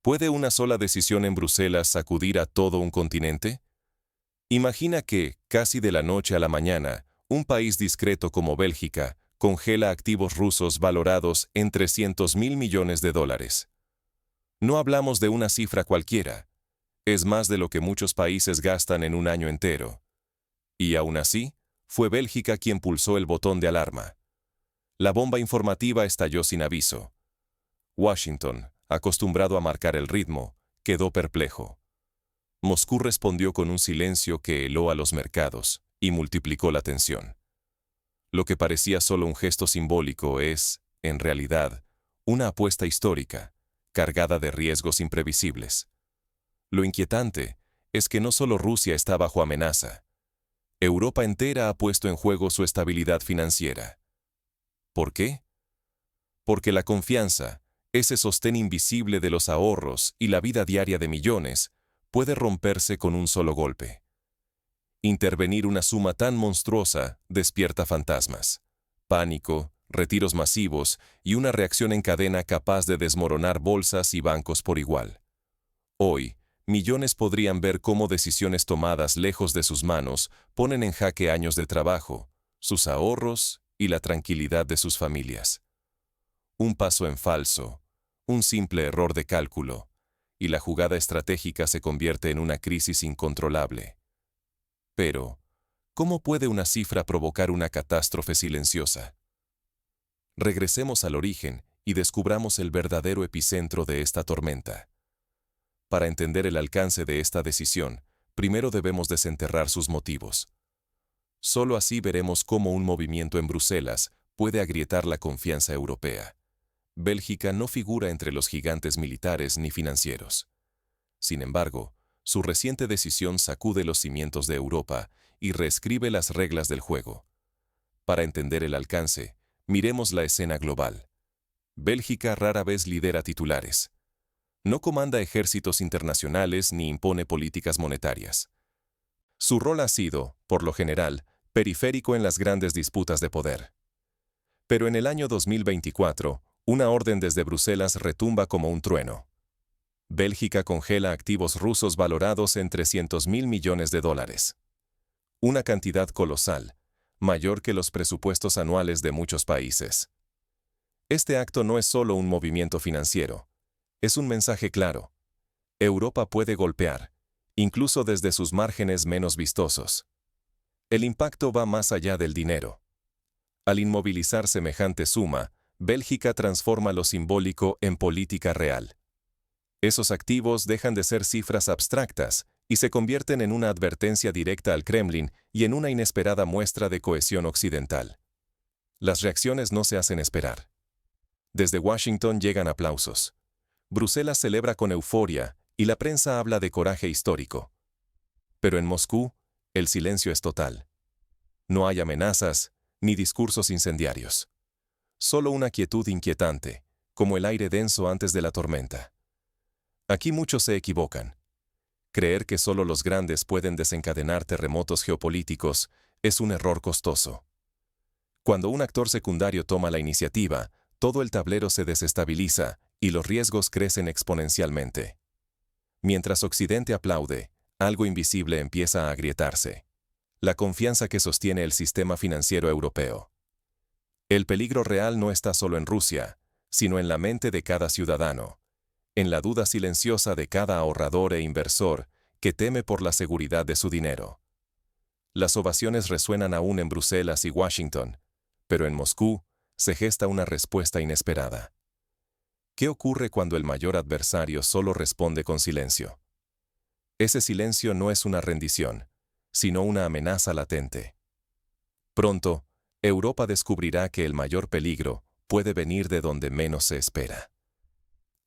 ¿Puede una sola decisión en Bruselas sacudir a todo un continente? Imagina que, casi de la noche a la mañana, un país discreto como Bélgica congela activos rusos valorados en 300.000 millones de dólares. No hablamos de una cifra cualquiera. Es más de lo que muchos países gastan en un año entero. Y aún así, fue Bélgica quien pulsó el botón de alarma. La bomba informativa estalló sin aviso. Washington, acostumbrado a marcar el ritmo, quedó perplejo. Moscú respondió con un silencio que heló a los mercados y multiplicó la tensión. Lo que parecía solo un gesto simbólico es, en realidad, una apuesta histórica, cargada de riesgos imprevisibles. Lo inquietante es que no solo Rusia está bajo amenaza. Europa entera ha puesto en juego su estabilidad financiera. ¿Por qué? Porque la confianza, ese sostén invisible de los ahorros y la vida diaria de millones, puede romperse con un solo golpe. Intervenir una suma tan monstruosa despierta fantasmas, pánico, retiros masivos y una reacción en cadena capaz de desmoronar bolsas y bancos por igual. Hoy, millones podrían ver cómo decisiones tomadas lejos de sus manos ponen en jaque años de trabajo, sus ahorros y la tranquilidad de sus familias. Un paso en falso, un simple error de cálculo, y la jugada estratégica se convierte en una crisis incontrolable. Pero, ¿cómo puede una cifra provocar una catástrofe silenciosa? Regresemos al origen y descubramos el verdadero epicentro de esta tormenta. Para entender el alcance de esta decisión, primero debemos desenterrar sus motivos. Solo así veremos cómo un movimiento en Bruselas puede agrietar la confianza europea. Bélgica no figura entre los gigantes militares ni financieros. Sin embargo, su reciente decisión sacude los cimientos de Europa y reescribe las reglas del juego. Para entender el alcance, miremos la escena global. Bélgica rara vez lidera titulares. No comanda ejércitos internacionales ni impone políticas monetarias. Su rol ha sido, por lo general, periférico en las grandes disputas de poder. Pero en el año 2024, una orden desde Bruselas retumba como un trueno. Bélgica congela activos rusos valorados en 300.000 millones de dólares. Una cantidad colosal, mayor que los presupuestos anuales de muchos países. Este acto no es solo un movimiento financiero, es un mensaje claro. Europa puede golpear, incluso desde sus márgenes menos vistosos. El impacto va más allá del dinero. Al inmovilizar semejante suma, Bélgica transforma lo simbólico en política real. Esos activos dejan de ser cifras abstractas y se convierten en una advertencia directa al Kremlin y en una inesperada muestra de cohesión occidental. Las reacciones no se hacen esperar. Desde Washington llegan aplausos. Bruselas celebra con euforia y la prensa habla de coraje histórico. Pero en Moscú, el silencio es total. No hay amenazas ni discursos incendiarios. Solo una quietud inquietante, como el aire denso antes de la tormenta. Aquí muchos se equivocan. Creer que solo los grandes pueden desencadenar terremotos geopolíticos es un error costoso. Cuando un actor secundario toma la iniciativa, todo el tablero se desestabiliza y los riesgos crecen exponencialmente. Mientras Occidente aplaude, algo invisible empieza a agrietarse. La confianza que sostiene el sistema financiero europeo. El peligro real no está solo en Rusia, sino en la mente de cada ciudadano, en la duda silenciosa de cada ahorrador e inversor que teme por la seguridad de su dinero. Las ovaciones resuenan aún en Bruselas y Washington, pero en Moscú se gesta una respuesta inesperada. ¿Qué ocurre cuando el mayor adversario solo responde con silencio? Ese silencio no es una rendición, sino una amenaza latente. Pronto, Europa descubrirá que el mayor peligro puede venir de donde menos se espera.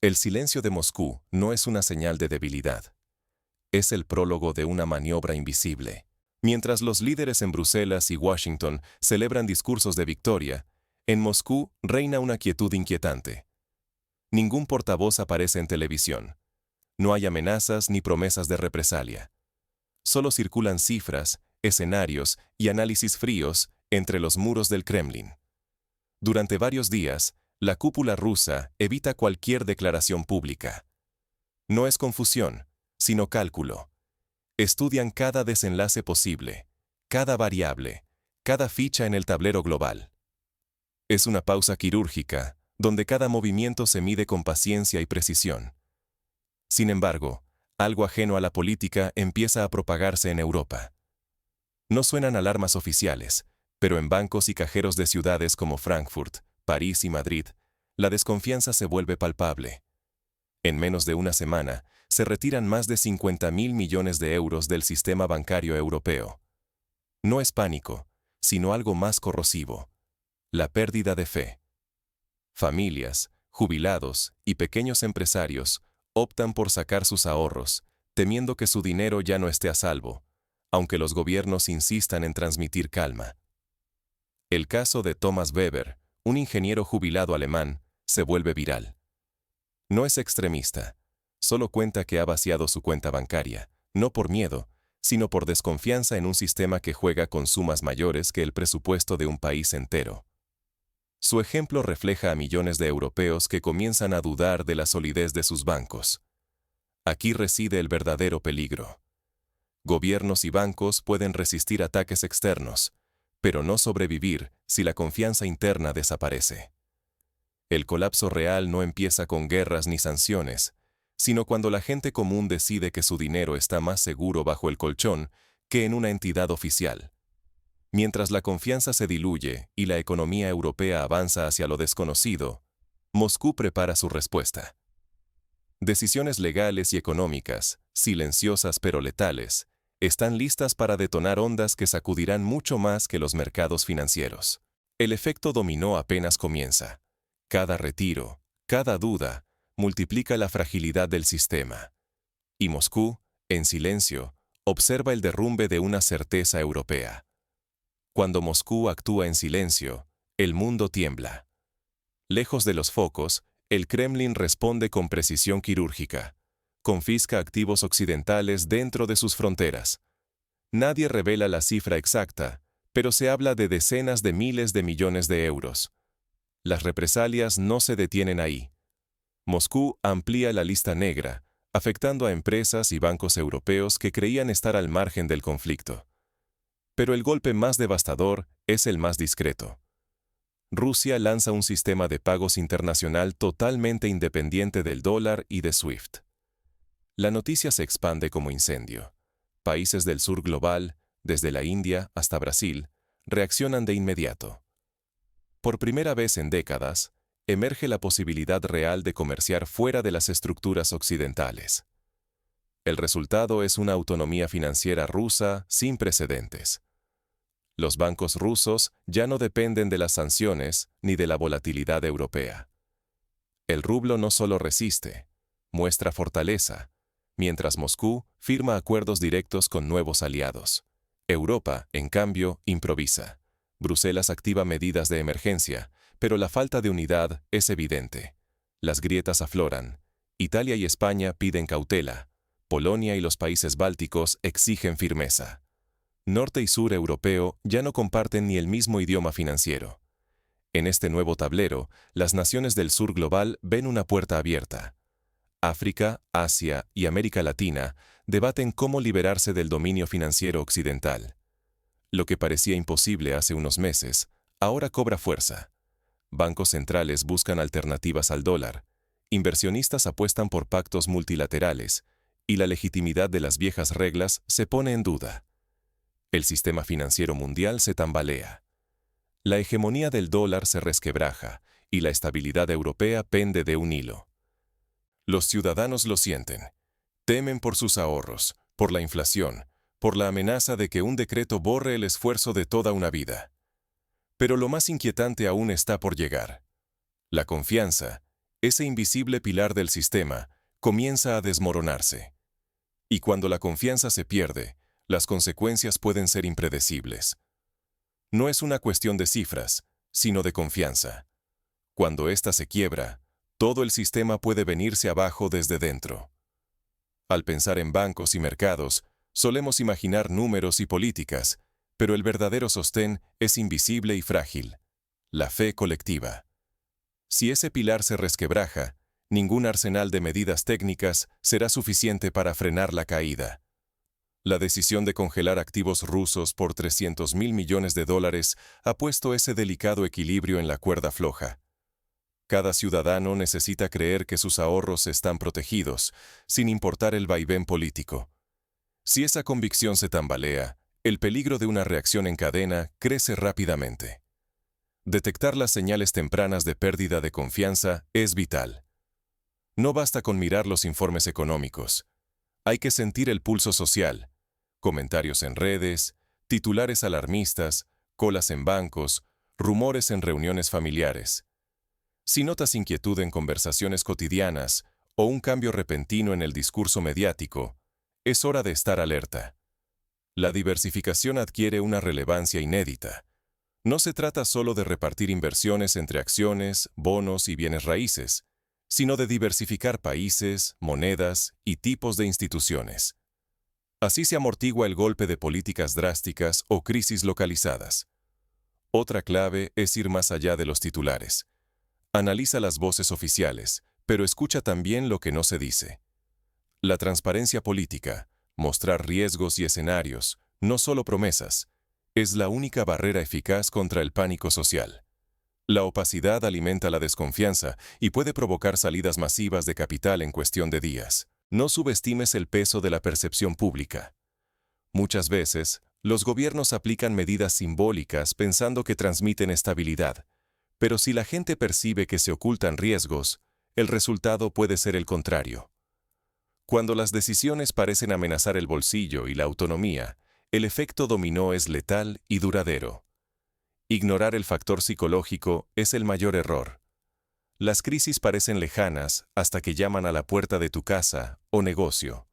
El silencio de Moscú no es una señal de debilidad. Es el prólogo de una maniobra invisible. Mientras los líderes en Bruselas y Washington celebran discursos de victoria, en Moscú reina una quietud inquietante. Ningún portavoz aparece en televisión. No hay amenazas ni promesas de represalia. Solo circulan cifras, escenarios y análisis fríos entre los muros del Kremlin. Durante varios días, la cúpula rusa evita cualquier declaración pública. No es confusión, sino cálculo. Estudian cada desenlace posible, cada variable, cada ficha en el tablero global. Es una pausa quirúrgica, donde cada movimiento se mide con paciencia y precisión. Sin embargo, algo ajeno a la política empieza a propagarse en Europa. No suenan alarmas oficiales, pero en bancos y cajeros de ciudades como Frankfurt, París y Madrid, la desconfianza se vuelve palpable. En menos de una semana, se retiran más de 50.000 millones de euros del sistema bancario europeo. No es pánico, sino algo más corrosivo: la pérdida de fe. Familias, jubilados y pequeños empresarios optan por sacar sus ahorros, temiendo que su dinero ya no esté a salvo, aunque los gobiernos insistan en transmitir calma. El caso de Thomas Weber, un ingeniero jubilado alemán, se vuelve viral. No es extremista, solo cuenta que ha vaciado su cuenta bancaria, no por miedo, sino por desconfianza en un sistema que juega con sumas mayores que el presupuesto de un país entero. Su ejemplo refleja a millones de europeos que comienzan a dudar de la solidez de sus bancos. Aquí reside el verdadero peligro. Gobiernos y bancos pueden resistir ataques externos, pero no sobrevivir si la confianza interna desaparece. El colapso real no empieza con guerras ni sanciones, sino cuando la gente común decide que su dinero está más seguro bajo el colchón que en una entidad oficial. Mientras la confianza se diluye y la economía europea avanza hacia lo desconocido, Moscú prepara su respuesta. Decisiones legales y económicas, silenciosas pero letales, están listas para detonar ondas que sacudirán mucho más que los mercados financieros. El efecto dominó apenas comienza. Cada retiro, cada duda, multiplica la fragilidad del sistema. Y Moscú, en silencio, observa el derrumbe de una certeza europea. Cuando Moscú actúa en silencio, el mundo tiembla. Lejos de los focos, el Kremlin responde con precisión quirúrgica. Confisca activos occidentales dentro de sus fronteras. Nadie revela la cifra exacta, pero se habla de decenas de miles de millones de euros. Las represalias no se detienen ahí. Moscú amplía la lista negra, afectando a empresas y bancos europeos que creían estar al margen del conflicto. Pero el golpe más devastador es el más discreto. Rusia lanza un sistema de pagos internacional totalmente independiente del dólar y de SWIFT. La noticia se expande como incendio. Países del sur global, desde la India hasta Brasil, reaccionan de inmediato. Por primera vez en décadas, emerge la posibilidad real de comerciar fuera de las estructuras occidentales. El resultado es una autonomía financiera rusa sin precedentes. Los bancos rusos ya no dependen de las sanciones ni de la volatilidad europea. El rublo no solo resiste, muestra fortaleza, mientras Moscú firma acuerdos directos con nuevos aliados. Europa, en cambio, improvisa. Bruselas activa medidas de emergencia, pero la falta de unidad es evidente. Las grietas afloran. Italia y España piden cautela. Polonia y los países bálticos exigen firmeza. Norte y sur europeo ya no comparten ni el mismo idioma financiero. En este nuevo tablero, las naciones del sur global ven una puerta abierta. África, Asia y América Latina debaten cómo liberarse del dominio financiero occidental. Lo que parecía imposible hace unos meses, ahora cobra fuerza. Bancos centrales buscan alternativas al dólar, inversionistas apuestan por pactos multilaterales, y la legitimidad de las viejas reglas se pone en duda. El sistema financiero mundial se tambalea. La hegemonía del dólar se resquebraja, y la estabilidad europea pende de un hilo. Los ciudadanos lo sienten. Temen por sus ahorros, por la inflación, por la amenaza de que un decreto borre el esfuerzo de toda una vida. Pero lo más inquietante aún está por llegar. La confianza, ese invisible pilar del sistema, comienza a desmoronarse. Y cuando la confianza se pierde, las consecuencias pueden ser impredecibles. No es una cuestión de cifras, sino de confianza. Cuando ésta se quiebra, todo el sistema puede venirse abajo desde dentro. Al pensar en bancos y mercados, solemos imaginar números y políticas, pero el verdadero sostén es invisible y frágil: la fe colectiva. Si ese pilar se resquebraja, Ningún arsenal de medidas técnicas será suficiente para frenar la caída. La decisión de congelar activos rusos por $300.000 millones ha puesto ese delicado equilibrio en la cuerda floja. Cada ciudadano necesita creer que sus ahorros están protegidos, sin importar el vaivén político. Si esa convicción se tambalea, el peligro de una reacción en cadena crece rápidamente. Detectar las señales tempranas de pérdida de confianza es vital. No basta con mirar los informes económicos. Hay que sentir el pulso social. Comentarios en redes, titulares alarmistas, colas en bancos, rumores en reuniones familiares. Si notas inquietud en conversaciones cotidianas o un cambio repentino en el discurso mediático, es hora de estar alerta. La diversificación adquiere una relevancia inédita. No se trata solo de repartir inversiones entre acciones, bonos y bienes raíces, sino de diversificar países, monedas y tipos de instituciones. Así se amortigua el golpe de políticas drásticas o crisis localizadas. Otra clave es ir más allá de los titulares. Analiza las voces oficiales, pero escucha también lo que no se dice. La transparencia política, mostrar riesgos y escenarios, no solo promesas, es la única barrera eficaz contra el pánico social. La opacidad alimenta la desconfianza y puede provocar salidas masivas de capital en cuestión de días. No subestimes el peso de la percepción pública. Muchas veces, los gobiernos aplican medidas simbólicas pensando que transmiten estabilidad, pero si la gente percibe que se ocultan riesgos, el resultado puede ser el contrario. Cuando las decisiones parecen amenazar el bolsillo y la autonomía, el efecto dominó es letal y duradero. Ignorar el factor psicológico es el mayor error. Las crisis parecen lejanas hasta que llaman a la puerta de tu casa o negocio.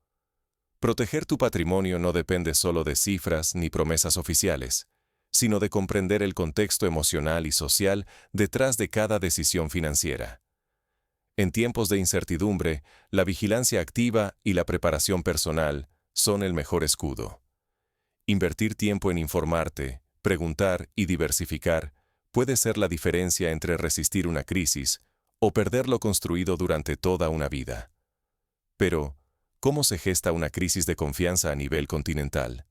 Proteger tu patrimonio no depende solo de cifras ni promesas oficiales, sino de comprender el contexto emocional y social detrás de cada decisión financiera. En tiempos de incertidumbre, la vigilancia activa y la preparación personal son el mejor escudo. Invertir tiempo en informarte, preguntar y diversificar puede ser la diferencia entre resistir una crisis o perder lo construido durante toda una vida. Pero, ¿cómo se gesta una crisis de confianza a nivel continental?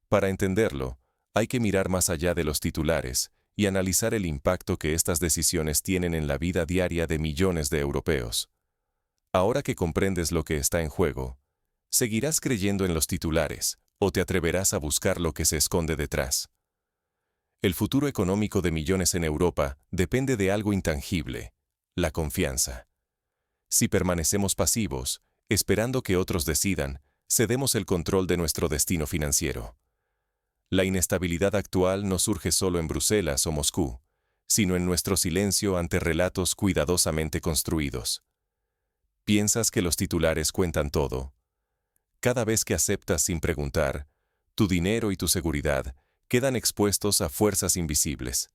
Para entenderlo, hay que mirar más allá de los titulares y analizar el impacto que estas decisiones tienen en la vida diaria de millones de europeos. Ahora que comprendes lo que está en juego, ¿seguirás creyendo en los titulares o te atreverás a buscar lo que se esconde detrás? El futuro económico de millones en Europa depende de algo intangible: la confianza. Si permanecemos pasivos, esperando que otros decidan, cedemos el control de nuestro destino financiero. La inestabilidad actual no surge solo en Bruselas o Moscú, sino en nuestro silencio ante relatos cuidadosamente construidos. ¿Piensas que los titulares cuentan todo? Cada vez que aceptas sin preguntar, tu dinero y tu seguridad quedan expuestos a fuerzas invisibles.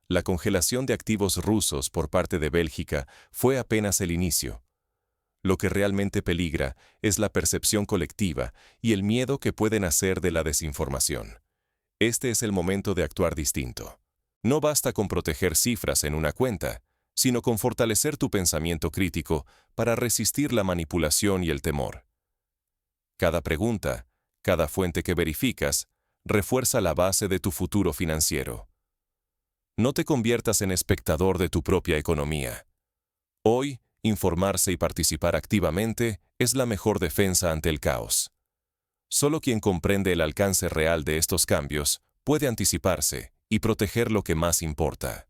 La congelación de activos rusos por parte de Bélgica fue apenas el inicio. Lo que realmente peligra es la percepción colectiva y el miedo que puede nacer de la desinformación. Este es el momento de actuar distinto. No basta con proteger cifras en una cuenta, sino con fortalecer tu pensamiento crítico para resistir la manipulación y el temor. Cada pregunta, cada fuente que verificas, refuerza la base de tu futuro financiero. No te conviertas en espectador de tu propia economía. Hoy, informarse y participar activamente es la mejor defensa ante el caos. Solo quien comprende el alcance real de estos cambios puede anticiparse y proteger lo que más importa.